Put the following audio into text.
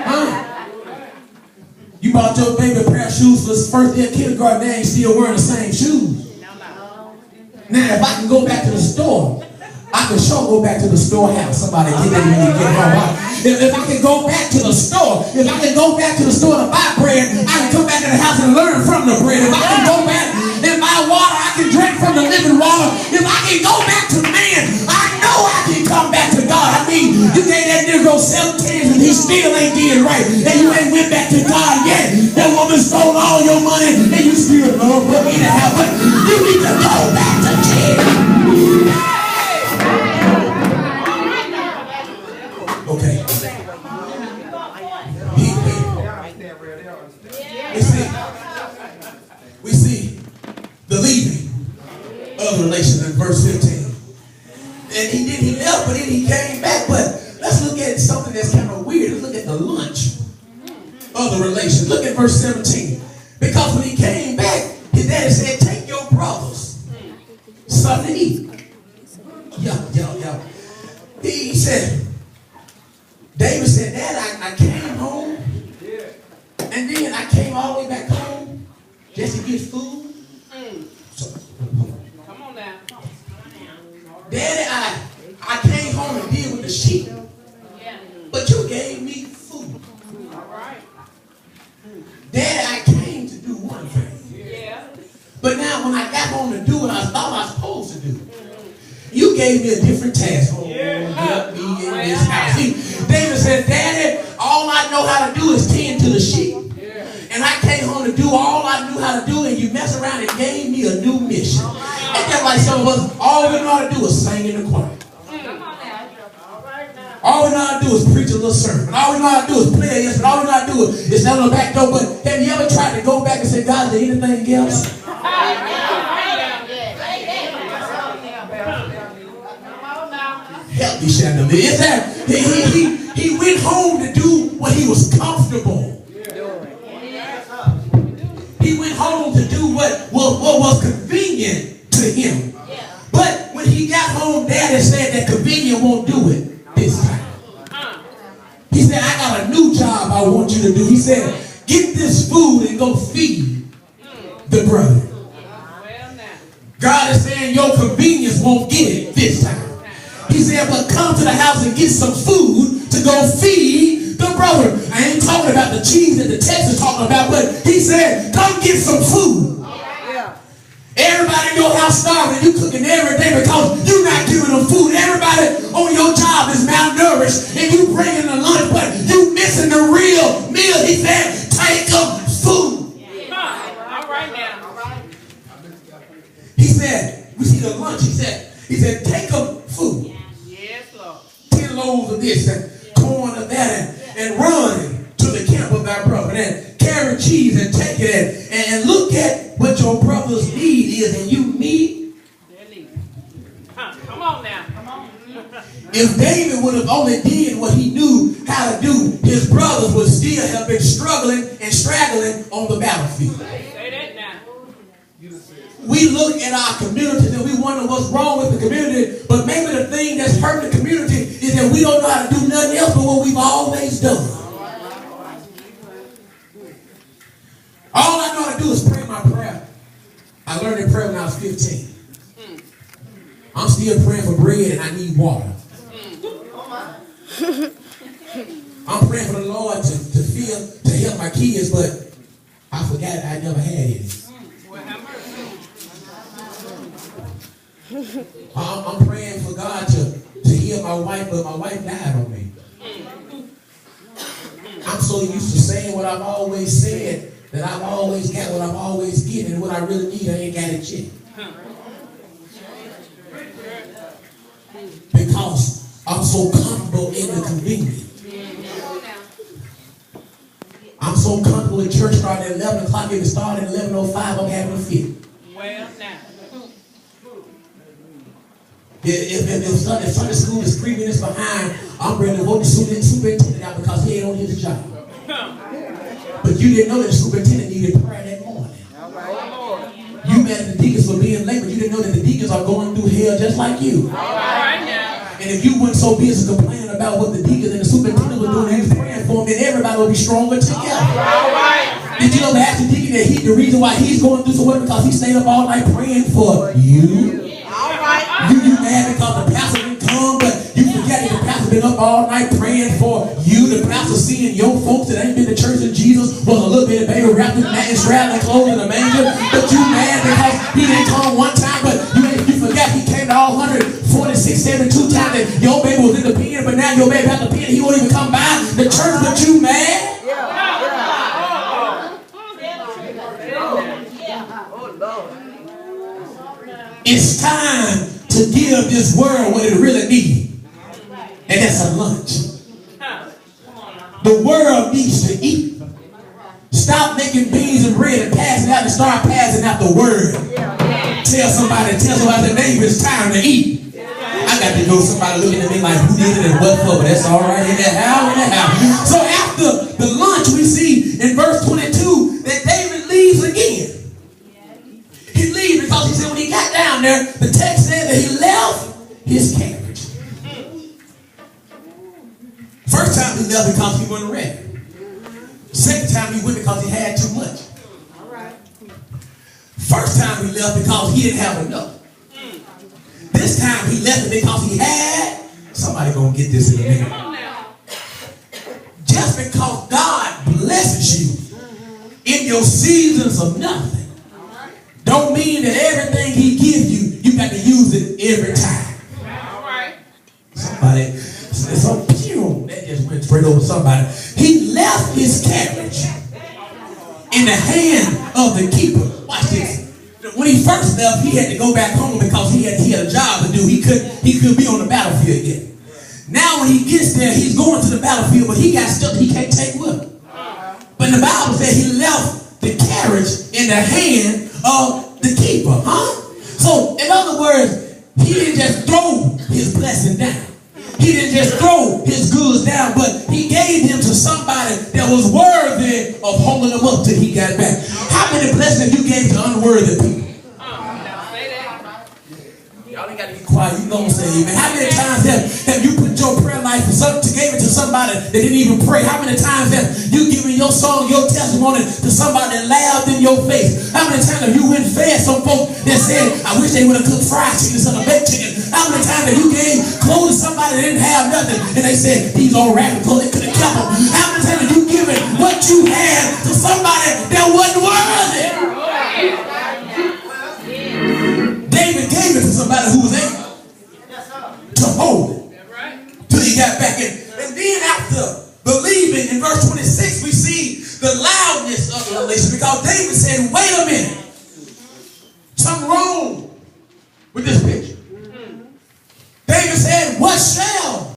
Huh? You bought your baby a pair of shoes for his first day of kindergarten, they ain't still wearing the same shoes. Now, if I can go back to the store, I can sure go back to the storehouse. Somebody get that when you get home. If I can go back to the store, if I can go back to the store to buy bread, I can come back to the house and learn from the bread. If I can go back and buy water, I can drink from the living water. If I can go back to man, I know I can come back to God. I mean, you gave that Negro 7 times and he still ain't did right. And you ain't went back to God yet. That woman stole all your money and you still love for me to have it. You need to go back to Jesus. Okay. We see the leaving of the relation in verse 15. And he left, but then he came back. But let's look at something that's kind of weird. Let's look at the lunch of the relation. Look at verse 17. Because when he came back, his daddy said, take your brothers something to eat. Yeah. He said, David said, Dad, I came home, and then I came all the way back home just to get food. So, come on now. Daddy, I came home and deal with the sheep, but you gave me food. All right. Daddy, I came to do one thing. But now when I got home to do what I thought I was supposed to do, you gave me a different task. Oh, help me in this house. See, David said, Daddy, all I know how to do is tend to the sheep. And I came home to do all I knew how to do, and you mess around and gave me a new mission. Ain't that like some of us, all we know how to do is sing in the choir. All we know how to do is preach a little sermon. All we know how to do is play a yes, but all we know how to do is stand on the back door. But have you ever tried to go back and say, God, is there anything else? Help me, Shannon. Is that he went home to do what he was comfortable. He went home to do what was convenient to him. But when he got home, Daddy said that convenient won't do it this time. He said, I got a new job I want you to do. He said, get this food and go feed the brother. God is saying your convenience won't get it this time. He said, but come to the house and get some food to go feed the brother. I ain't talking about the cheese that the text is talking about, but he said, come get some food. Everybody in your house starving. You cooking every day because you're not giving them food. Everybody on your job is malnourished and you bringing the lunch, but you missing the real meal. He said, take them food. All right now. He said, we see the lunch. He said, take them food. Yes, Lord. 10 loaves of this and corn of that and run to the camp of thy brother and carry cheese and take it and look at what your brother's need is and you need. Come on now. Come on. If David would have only did what he knew how to do, his brothers would still have been struggling and straggling on the battlefield. Say that now. We look at our communities and we wonder what's wrong with the community, but maybe the thing that's hurting the community is that we don't know how to do nothing else but what we've always done. All I know how to do is pray my prayer. I learned to pray when I was 15. I'm still praying for bread and I need water. I'm praying for the Lord to help my kids, but I forgot I never had any. I'm praying for God to heal my wife, but my wife died on me. I'm so used to saying what I've always said that I've always got what I've always given, and what I really need, I ain't got it yet. Because I'm so comfortable in the convenience. I'm so comfortable in church starting at 11 o'clock. If it started at 11:05, I'm having a fit. Well, now. If Sunday school is 3 minutes behind, I'm ready to vote the superintendent out because he ain't on his job. But you didn't know that the superintendent needed prayer that morning. You mad at the deacons for being late, but you didn't know that the deacons are going through hell just like you. And And if you weren't so busy complaining about what the deacons and the superintendent were doing and he was praying for them, then everybody will be stronger together. Did you ever ask the deacon that the reason why he's going through so well because he stayed up all night praying for you? You mad because the pastor didn't come, but you forget that the pastor been up all night praying for you. The pastor seeing your folks that ain't been to church and Jesus was a little bit of baby wrapped in straddling clothes in a manger. But you mad because he didn't come one time, but you forgot he came to all 146, 72 times that your baby was in the pen, but now your baby out the pen, he won't even come by the church, but you mad? It's time to give this world what it really needs. And that's a lunch. The world needs to eat. Stop making beans and bread and pass it out and start passing out the word. Tell somebody the neighbor it's time to eat. I got to know somebody looking at me like who did it and what for, but that's all right in that house. So after the lunch we see in verse 22 that David leaves again. He leaves because he said when he got down there, the text said that he left his carriage. First time he left because he wasn't ready. Second time he went because he had too much. First time he left because he didn't have enough. This time he left it because he had. Somebody gonna get this in a minute. Just because God blesses you in your seasons of nothing don't mean that everything he gives you, you got to use it every time. Somebody said something pure. That just went straight over somebody. He left his carriage in the hand of the keeper. Watch this. When he first left, he had to go back home because he had a job to do. He could be on the battlefield yet. Now when he gets there, he's going to the battlefield, but he got stuff he can't take with him. But the Bible said he left the carriage in the hand of the keeper, So, in other words, he didn't just throw his blessing down. He didn't just throw his goods down, but he gave them to somebody that was worthy of holding them up till he got back. How many blessings you gave to unworthy people? Y'all ain't got to be quiet. You know what I'm saying, man. How many times have you put your prayer life gave it to somebody that didn't even pray? How many times have you given your song, your testimony to somebody that laughed in your face? How many times have you went fed some folks that said, I wish they would have cooked fried chicken instead of baked chicken? How many times have you gave clothes to somebody that didn't have nothing and they said, these old ragged clothes, they could have kept them? How many times have you given what you had to somebody that wasn't worthy? David gave it to somebody who was able to hold it till he got back in. And then after the leaving in verse 26, we see the loudness of the relation because David said, wait a minute. Something wrong with this picture. David said, what shall